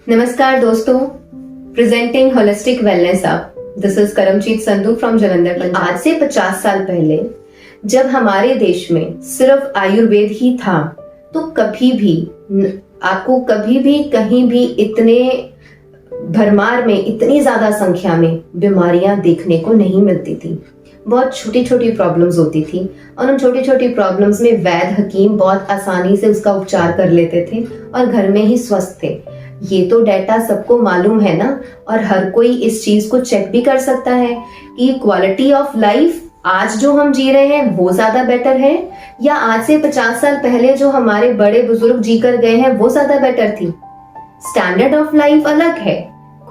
नमस्कार दोस्तों, presenting holistic wellness app. This is Karamjeet Sandhu from Jalandhar Punjab. आज से 50 साल पहले जब हमारे देश में सिर्फ आयुर्वेद ही था, तो आपको कभी भी कहीं भी इतने भरमार में, इतनी ज्यादा संख्या में बीमारियां देखने को नहीं मिलती थी। बहुत छोटी छोटी प्रॉब्लम्स होती थी और उन छोटी छोटी प्रॉब्लम्स में वैद्य हकीम बहुत आसानी से उसका उपचार कर लेते थे और घर में ही स्वस्थ थे। ये तो डेटा सबको मालूम है ना, और हर कोई इस चीज को चेक भी कर सकता है कि क्वालिटी ऑफ लाइफ आज जो हम जी रहे हैं वो ज्यादा बेटर है या आज से 50 साल पहले जो हमारे बड़े बुजुर्ग जी कर गए हैं वो ज्यादा बेटर थी। स्टैंडर्ड ऑफ लाइफ अलग है,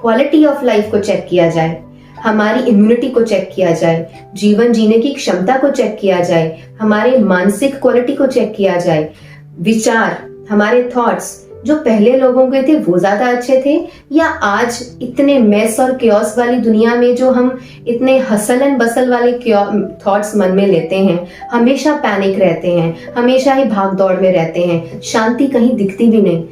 क्वालिटी ऑफ लाइफ को चेक किया जाए, हमारी इम्यूनिटी को चेक किया जाए, जीवन जीने की क्षमता को चेक किया जाए, हमारे मानसिक क्वालिटी को चेक किया जाए, विचार, हमारे थॉट्स जो पहले लोगों के थे वो ज्यादा अच्छे थे या आज इतने मेस और क्योस वाली दुनिया में जो हम इतने हसल एंड बसल वाले थॉट्स मन में लेते हैं, हमेशा पैनिक रहते हैं, हमेशा ही भाग दौड़ में रहते हैं, शांति कहीं दिखती भी नहीं,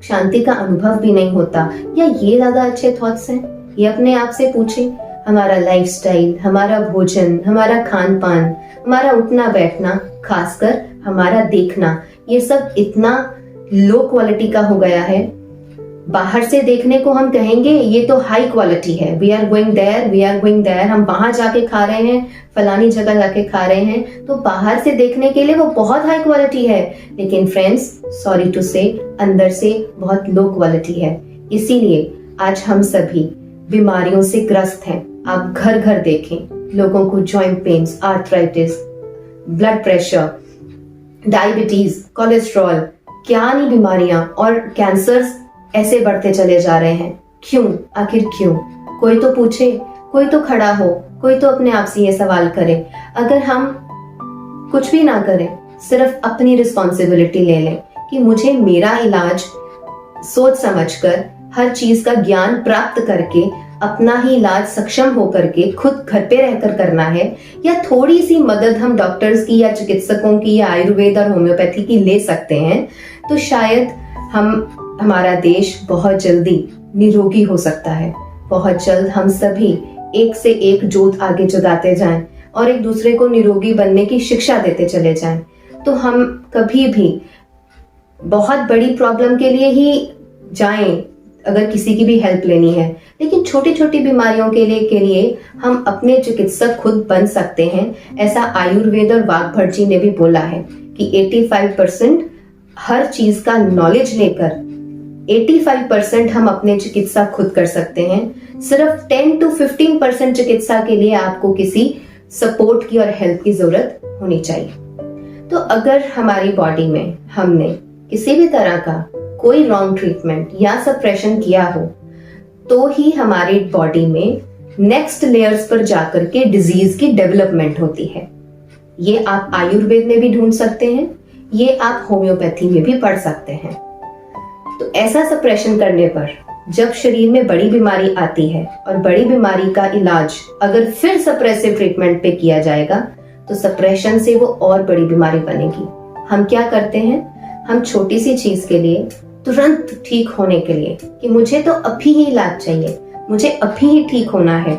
शांति का अनुभव भी नहीं होता, या ये ज्यादा अच्छे थॉट्स हैं? ये अपने आप से पूछें। हमारा लाइफस्टाइल, हमारा भोजन, हमारा खान पान, हमारा उठना बैठना, खासकर हमारा देखना, ये सब इतना लो क्वालिटी का हो गया है। बाहर से देखने को हम कहेंगे ये तो हाई क्वालिटी है, वी आर गोइंग देयर, हम वहां जाके खा रहे हैं, फलानी जगह जाके खा रहे हैं, तो बाहर से देखने के लिए वो बहुत हाई क्वालिटी है, लेकिन फ्रेंड्स सॉरी टू से अंदर से बहुत लो क्वालिटी है। इसीलिए आज हम सभी बीमारियों से ग्रस्त हैं। आप घर घर देखें, लोगों को joint pains, arthritis, blood pressure, diabetes, cholesterol, क्या नहीं बीमारियां और कैंसर्स ऐसे बढ़ते चले जा रहे हैं। क्यों? आखिर क्यों? कोई तो पूछे, कोई तो खड़ा हो, कोई तो अपने आप से ये सवाल करे। अगर हम कुछ भी ना करें, सिर्फ अपनी रिस्पॉन्सिबिलिटी ले लें कि मुझे मेरा इलाज सोच समझकर, हर चीज का ज्ञान प्राप्त करके, अपना ही इलाज सक्षम होकर के खुद घर पे रहकर करना है, या थोड़ी सी मदद हम डॉक्टर्स की या चिकित्सकों की या आयुर्वेद और होम्योपैथी की ले सकते हैं, तो शायद हमारा देश बहुत जल्दी निरोगी हो सकता है। बहुत जल्द हम सभी एक से एक जोत आगे जगाते जाएं और एक दूसरे को निरोगी बनने की शिक्षा देते चले जाएं, तो हम कभी भी बहुत बड़ी प्रॉब्लम के लिए ही जाएं अगर किसी की भी हेल्प लेनी है, लेकिन छोटी छोटी बीमारियों के लिए हम अपने चिकित्सक खुद बन सकते हैं। ऐसा आयुर्वेद और वाग्भट जी ने भी बोला है कि 85% हर चीज का नॉलेज लेकर 85% हम अपने चिकित्सा खुद कर सकते हैं। सिर्फ 10 to 15% चिकित्सा के लिए आपको किसी सपोर्ट की और हेल्प की जरूरत होनी चाहिए। तो अगर हमारी बॉडी में हमने किसी भी तरह का कोई रॉन्ग ट्रीटमेंट या सप्रेशन किया हो, तो ही हमारी बॉडी में नेक्स्ट लेयर्स पर जाकर के डिजीज की डेवलपमेंट होती है। ये आप आयुर्वेद में भी ढूंढ सकते हैं, ये आप होम्योपैथी में भी पढ़ सकते हैं। तो ऐसा सप्रेशन करने पर जब शरीर में बड़ी बीमारी आती है और बड़ी बीमारी का इलाज अगर फिर सप्रेसिव ट्रीटमेंट पे किया जाएगा, तो सप्रेशन से वो और बड़ी बीमारी बनेगी। हम क्या करते हैं, हम छोटी सी चीज के लिए, तुरंत ठीक होने के लिए, कि मुझे तो अभी ही इलाज चाहिए, मुझे अभी ही ठीक होना है,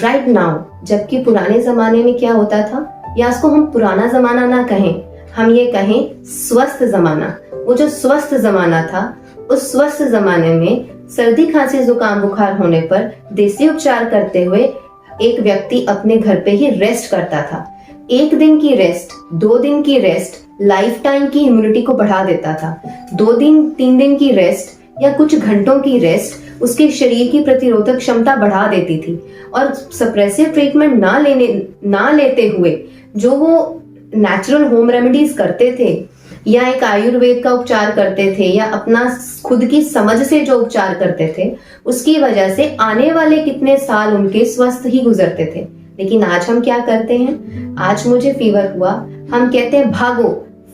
राइट नाउ। जबकि पुराने जमाने में क्या होता था, या उसको हम पुराना जमाना ना कहें, हम ये कहें स्वस्थ जमाना। वो जो स्वस्थ जमाना था, उस स्वस्थ जमाने में सर्दी खांसी जुकाम बुखार होने पर देसी उपचार करते हुए एक व्यक्ति अपने घर पे ही रेस्ट करता था। 1 दिन की रेस्ट, 2 दिन की रेस्ट लाइफ टाइम की इम्यूनिटी को बढ़ा देता था। 2 दिन 3 दिन की रेस्ट या कुछ घंटों की रेस्ट उसके शरीर की प्रतिरोधक क्षमता बढ़ा देती थी। और सप्रेसिव ट्रीटमेंट ना लेते हुए जो वो नेचुरल होम रेमेडीज करते थे, या एक आयुर्वेद का उपचार करते थे, या अपना खुद की समझ से जो उपचार करते थे, उसकी वजह से आने वाले कितने साल उनके स्वस्थ ही गुजरते थे। लेकिन आज हम क्या करते हैं, आज मुझे फीवर हुआ, हम कहते हैं भागो,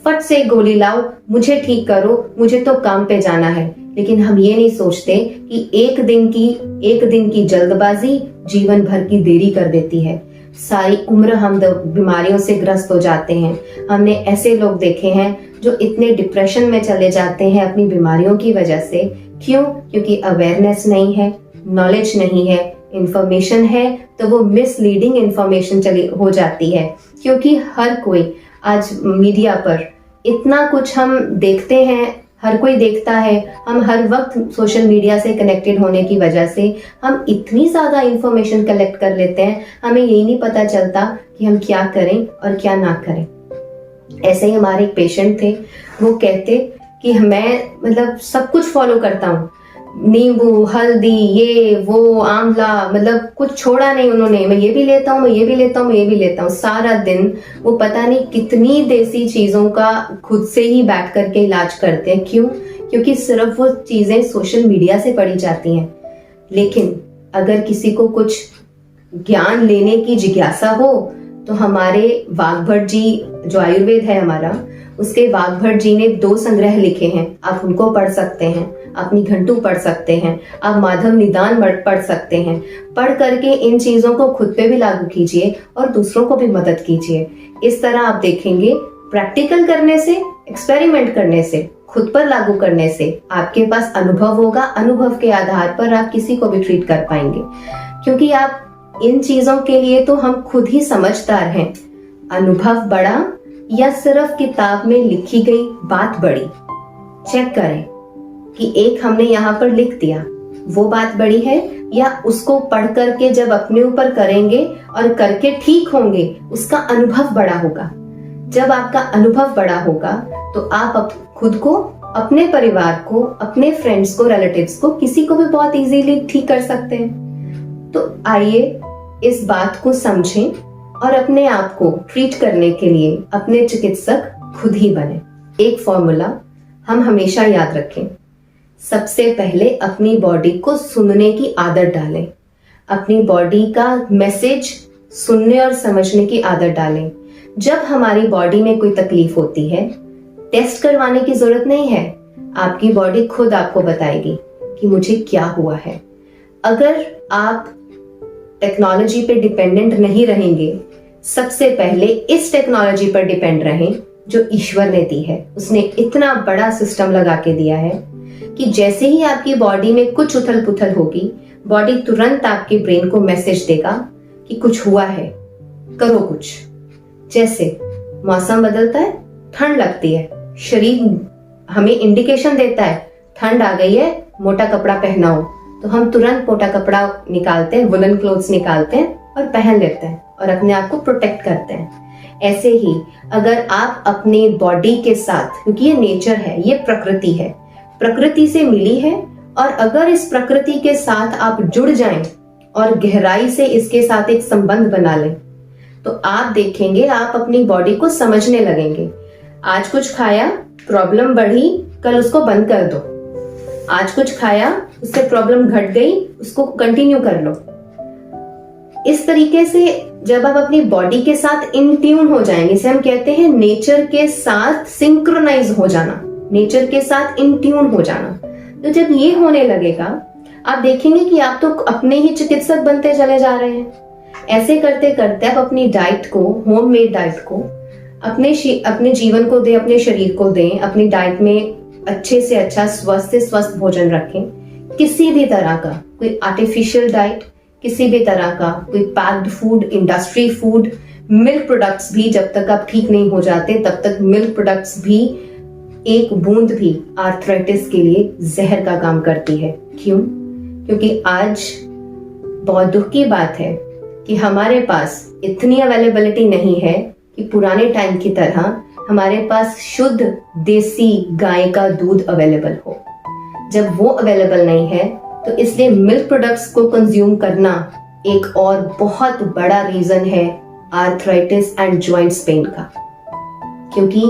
फट से गोली लाओ, मुझे ठीक करो, मुझे तो काम पे जाना है। लेकिन हम ये नहीं सोचते कि एक दिन की जल्दबाजी जीवन भर की देरी कर देती है। सारी उम्र हम बीमारियों से ग्रस्त हो जाते हैं। हमने ऐसे लोग देखे हैं जो इतने डिप्रेशन में चले जाते हैं अपनी बीमारियों की वजह से। क्यों? क्योंकि अवेयरनेस नहीं है, नॉलेज नहीं है, इंफॉर्मेशन है तो वो मिसलीडिंग इंफॉर्मेशन चली हो जाती है। क्योंकि हर कोई आज मीडिया पर इतना कुछ हम देखते हैं, हर कोई देखता है, हम हर वक्त सोशल मीडिया से कनेक्टेड होने की वजह से हम इतनी ज्यादा इंफॉर्मेशन कलेक्ट कर लेते हैं, हमें यही नहीं पता चलता कि हम क्या करें और क्या ना करें। ऐसे ही हमारे एक पेशेंट थे, वो कहते कि मैं मतलब सब कुछ फॉलो करता हूँ, नींबू, हल्दी, ये वो, आंवला, मतलब कुछ छोड़ा नहीं उन्होंने। मैं ये भी लेता हूँ, मैं ये भी लेता हूँ, मैं ये भी लेता हूँ। सारा दिन वो पता नहीं कितनी देसी चीजों का खुद से ही बैठ करके इलाज करते हैं। क्यों? क्योंकि सिर्फ वो चीजें सोशल मीडिया से पढ़ी जाती हैं। लेकिन अगर किसी को कुछ ज्ञान लेने की जिज्ञासा हो तो हमारे वाघभट जी, जो आयुर्वेद है हमारा, उसके वाघभट जी ने 2 संग्रह लिखे हैं, आप उनको पढ़ सकते हैं। अपनी घंटू पढ़ सकते हैं, आप माधव निदान पढ़ सकते हैं। पढ़ करके इन चीजों को खुद पे भी लागू कीजिए और दूसरों को भी मदद कीजिए। इस तरह आप देखेंगे प्रैक्टिकल करने से, एक्सपेरिमेंट करने से, खुद पर लागू करने से आपके पास अनुभव होगा। अनुभव के आधार पर आप किसी को भी ट्रीट कर पाएंगे। क्योंकि आप इन चीजों के लिए तो हम खुद ही समझदार हैं। अनुभव बड़ा या सिर्फ किताब में लिखी गई बात बड़ी? चेक करें कि एक हमने यहाँ पर लिख दिया, वो बात बड़ी है या उसको पढ़ करके जब अपने ऊपर करेंगे और करके ठीक होंगे, उसका अनुभव बड़ा होगा। जब आपका अनुभव बड़ा होगा तो आप खुद को, अपने परिवार को, अपने फ्रेंड्स को, रिलेटिव्स को, किसी को भी बहुत इजीली ठीक कर सकते हैं। तो आइए इस बात को समझें और अपने आप को ट्रीट करने के लिए अपने चिकित्सक खुद ही बने। एक फॉर्मूला हम हमेशा याद रखें, सबसे पहले अपनी बॉडी को सुनने की आदत डालें। अपनी बॉडी का मैसेज सुनने और समझने की आदत डालें। जब हमारी बॉडी में कोई तकलीफ होती है, टेस्ट करवाने की जरूरत नहीं है, आपकी बॉडी खुद आपको बताएगी कि मुझे क्या हुआ है। अगर आप टेक्नोलॉजी पे डिपेंडेंट नहीं रहेंगे, सबसे पहले इस टेक्नोलॉजी पर डिपेंड रहें जो ईश्वर ने दी है। उसने इतना बड़ा सिस्टम लगा के दिया है कि जैसे ही आपकी बॉडी में कुछ उथल पुथल होगी, बॉडी तुरंत आपके ब्रेन को मैसेज देगा कि कुछ हुआ है, करो कुछ। जैसे मौसम बदलता है, ठंड लगती है, शरीर हमें इंडिकेशन देता है ठंड आ गई है, मोटा कपड़ा पहनाओ, तो हम तुरंत मोटा कपड़ा निकालते हैं, वुलन क्लोथ्स निकालते हैं और पहन लेते हैं और अपने आप को प्रोटेक्ट करते हैं। ऐसे ही अगर आप अपनी बॉडी के साथ, क्योंकि ये नेचर है, ये प्रकृति है, प्रकृति से मिली है, और अगर इस प्रकृति के साथ आप जुड़ जाएं और गहराई से इसके साथ एक संबंध बना लें, तो आप देखेंगे आप अपनी बॉडी को समझने लगेंगे। आज कुछ खाया, प्रॉब्लम बढ़ी, कल उसको बंद कर दो। आज कुछ खाया, उससे प्रॉब्लम घट गई, उसको कंटिन्यू कर लो। इस तरीके से जब आप अपनी बॉडी के साथ इन ट्यून हो जाएंगे, इसे हम कहते हैं नेचर के साथ सिंक्रोनाइज हो जाना, नेचर के साथ इन ट्यून हो जाना। तो जब ये होने लगेगा, आप देखेंगे कि आप तो अपने ही चिकित्सक बनते चले जा रहे हैं। ऐसे करते करते आप अपनी डाइट को, होममेड डाइट को अपने जीवन को दें, अपने शरीर को दें। अपनी डाइट में अच्छे से अच्छा, स्वस्थ से स्वस्थ भोजन रखें। किसी भी तरह का कोई आर्टिफिशियल डाइट, किसी भी तरह का कोई packed food, industry food, milk products भी जब तक आप ठीक नहीं हो जाते तब तक मिल्क प्रोडक्ट्स भी एक बूंद भी आर्थराइटिस के लिए जहर का काम करती है। क्यों? क्योंकि आज बहुत दुख की बात है कि हमारे पास इतनी अवेलेबिलिटी नहीं है कि पुराने टाइम की तरह हमारे पास शुद्ध देसी गाय का दूध अवेलेबल हो। जब वो अवेलेबल नहीं है तो इसलिए मिल्क प्रोडक्ट्स को कंज्यूम करना एक और बहुत बड़ा रीजन है आर्थराइटिस एंड जॉइंट्स पेन का। क्योंकि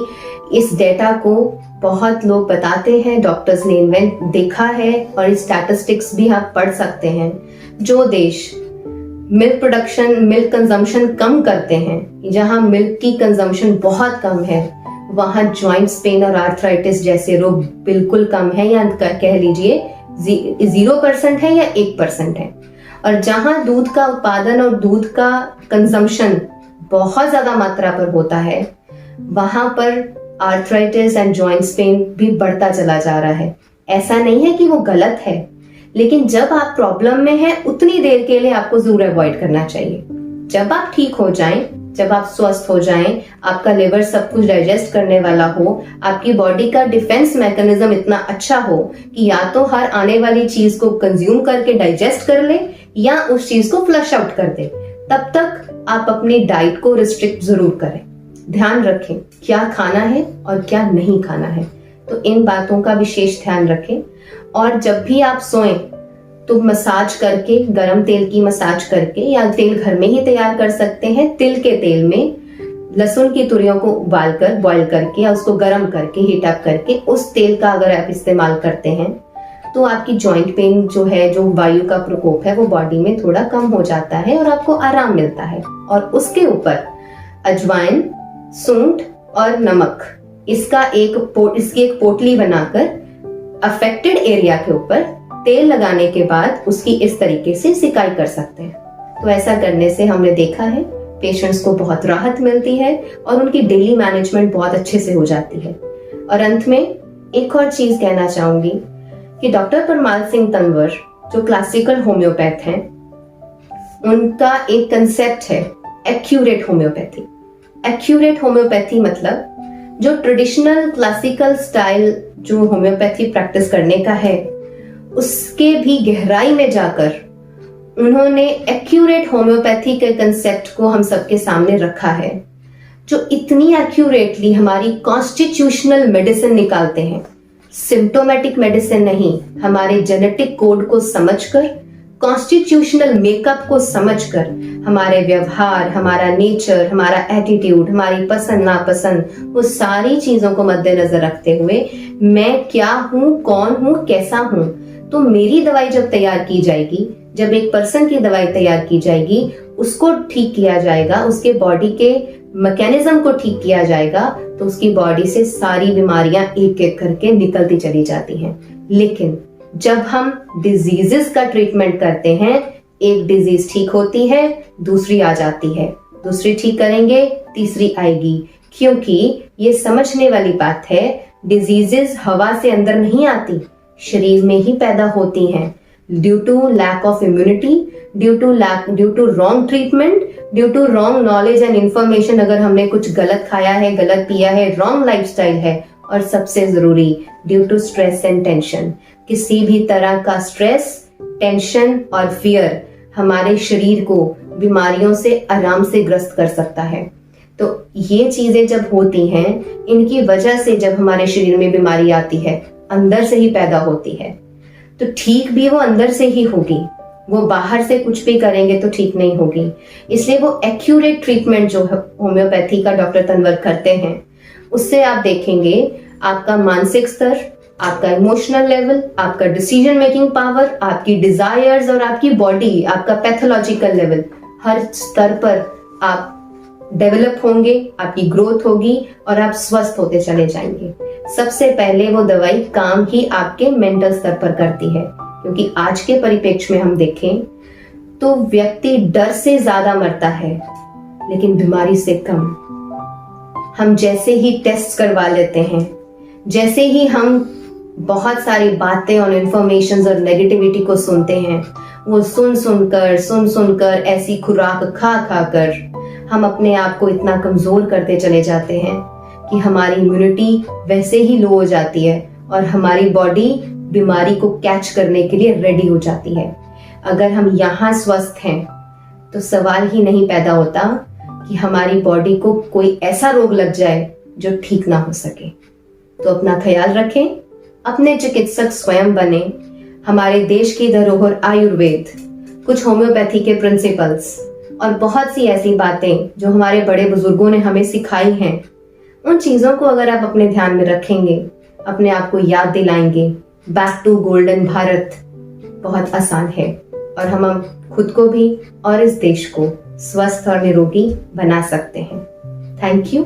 इस डेटा को बहुत लोग बताते हैं, डॉक्टर्स ने देखा है, और इस स्टैटिस्टिक्स भी आप पढ़ सकते हैं। जो देश मिल्क प्रोडक्शन, मिल्क कंजम्पशन कम करते हैं, जहां मिल्क की कंजम्पशन बहुत कम है, वहां जॉइंट्स पेन और आर्थराइटिस जैसे रोग बिल्कुल कम है, या कह लीजिए 0% है या 1% है। और जहां दूध का उत्पादन और दूध का कंजम्पशन बहुत ज्यादा मात्रा पर होता है, वहां पर आर्थराइटिस एंड जॉइंट्स पेन भी बढ़ता चला जा रहा है। ऐसा नहीं है कि वो गलत है, लेकिन जब आप प्रॉब्लम में हैं उतनी देर के लिए आपको जरूर अवॉइड करना चाहिए। जब आप ठीक हो जाएं, जब आप स्वस्थ हो जाएं, आपका लिवर सब कुछ डाइजेस्ट करने वाला हो, आपकी बॉडी का डिफेंस मैकेनिज्म इतना अच्छा हो कि या तो हर आने वाली चीज को कंज्यूम करके डाइजेस्ट कर ले या उस चीज को फ्लश आउट कर दे, तब तक आप अपनी डाइट को रिस्ट्रिक्ट जरूर करें। ध्यान रखें क्या खाना है और क्या नहीं खाना है, तो इन बातों का विशेष ध्यान रखें। और जब भी आप सोएं तो मसाज करके, गरम तेल की मसाज करके, या तेल घर में ही तैयार कर सकते हैं, तिल के तेल में लहसुन की तुरियों को उबालकर, बॉईल करके या उसको गर्म करके, हीट अप करके, उस तेल का अगर आप इस्तेमाल करते हैं तो आपकी जॉइंट पेन जो है, जो वायु का प्रकोप है, वो बॉडी में थोड़ा कम हो जाता है और आपको आराम मिलता है। और उसके ऊपर अजवाइन, सूंठ और नमक, इसकी एक पोटली बनाकर अफेक्टेड एरिया के ऊपर तेल लगाने के बाद उसकी इस तरीके से सिकाई कर सकते हैं। तो ऐसा करने से हमने देखा है पेशेंट्स को बहुत राहत मिलती है और उनकी डेली मैनेजमेंट बहुत अच्छे से हो जाती है। और अंत में एक और चीज कहना चाहूंगी कि डॉक्टर परमाल सिंह तंवर जो क्लासिकल होम्योपैथ हैं, उनका एक कंसेप्ट है एक्यूरेट होम्योपैथी। एक्यूरेट होम्योपैथी मतलब जो ट्रेडिशनल क्लासिकल स्टाइल जो होम्योपैथी प्रैक्टिस करने का है, उसके भी गहराई में जाकर उन्होंने एक्यूरेट होम्योपैथी के कंसेप्ट को हम सबके सामने रखा है, जो इतनी एक्यूरेटली हमारी कॉन्स्टिट्यूशनल मेडिसिन निकालते हैं। सिम्टोमेटिक मेडिसिन नहीं, हमारे जेनेटिक कोड को समझकर, कॉन्स्टिट्यूशनल मेकअप को समझकर, हमारे व्यवहार, हमारा नेचर, हमारा एटीट्यूड, हमारी पसंद नापसंद, वो सारी चीजों को मद्देनजर रखते हुए मैं क्या हूं, कौन हूं, कैसा हूं, तो मेरी दवाई जब तैयार की जाएगी, जब एक पर्सन की दवाई तैयार की जाएगी, उसको ठीक किया जाएगा, उसके बॉडी के मैकेनिज्म को ठीक किया जाएगा, तो उसकी बॉडी से सारी बीमारियां एक एक करके निकलती चली जाती हैं। लेकिन जब हम डिजीजेस का ट्रीटमेंट करते हैं, एक डिजीज ठीक होती है, दूसरी आ जाती है, दूसरी ठीक करेंगे, तीसरी आएगी, क्योंकि ये समझने वाली बात है डिजीजेस हवा से अंदर नहीं आती, शरीर में ही पैदा होती हैं। Due to lack of immunity, due to wrong treatment, due to wrong knowledge and information, अगर हमने कुछ गलत खाया है, गलत पिया है, रॉन्ग लाइफस्टाइल है, और सबसे जरूरी due to stress and tension. किसी भी तरह का स्ट्रेस, टेंशन और फियर हमारे शरीर को बीमारियों से आराम से ग्रस्त कर सकता है। तो ये चीजें जब होती हैं, इनकी वजह से जब हमारे शरीर में बीमारी आती है, अंदर से ही पैदा होती है, तो ठीक भी वो अंदर से ही होगी, वो बाहर से कुछ भी करेंगे तो ठीक नहीं होगी। इसलिए वो एक्यूरेट ट्रीटमेंट जो होम्योपैथी का डॉक्टर तंवर करते हैं, उससे आप देखेंगे आपका मानसिक स्तर, आपका इमोशनल लेवल, आपका डिसीजन मेकिंग पावर, आपकी डिजायर्स और आपकी बॉडी, आपका पैथोलॉजिकल लेवल, हर स्तर पर आप डेवलप होंगे, आपकी ग्रोथ होगी और आप स्वस्थ होते चले जाएंगे। सबसे पहले वो दवाई काम ही आपके मेंटल स्तर पर करती है, क्योंकि आज के परिप्रेक्ष्य में हम देखें तो व्यक्ति डर से ज्यादा मरता है, लेकिन बीमारी से कम। हम जैसे ही टेस्ट करवा लेते हैं, जैसे ही हम बहुत सारी बातें और इंफॉर्मेशन और नेगेटिविटी को सुनते हैं, वो सुन सुनकर ऐसी खुराक खा कर हम अपने आप को इतना कमजोर करते चले जाते हैं कि हमारी इम्यूनिटी वैसे ही लो हो जाती है और हमारी बॉडी बीमारी को कैच करने के लिए रेडी हो जाती है। अगर हम यहाँ स्वस्थ हैं तो सवाल ही नहीं पैदा होता कि हमारी बॉडी को कोई ऐसा रोग लग जाए जो ठीक ना हो सके। तो अपना ख्याल रखें, अपने चिकित्सक स्वयं बने। हमारे देश की धरोहर आयुर्वेद, कुछ होम्योपैथी के प्रिंसिपल्स और बहुत सी ऐसी बातें जो हमारे बड़े बुजुर्गों ने हमें सिखाई हैं, उन चीजों को अगर आप अपने ध्यान में रखेंगे, अपने आप को याद दिलाएंगे, बैक टू गोल्डन भारत बहुत आसान है और हम खुद को भी और इस देश को स्वस्थ और निरोगी बना सकते हैं। Thank you.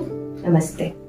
नमस्ते।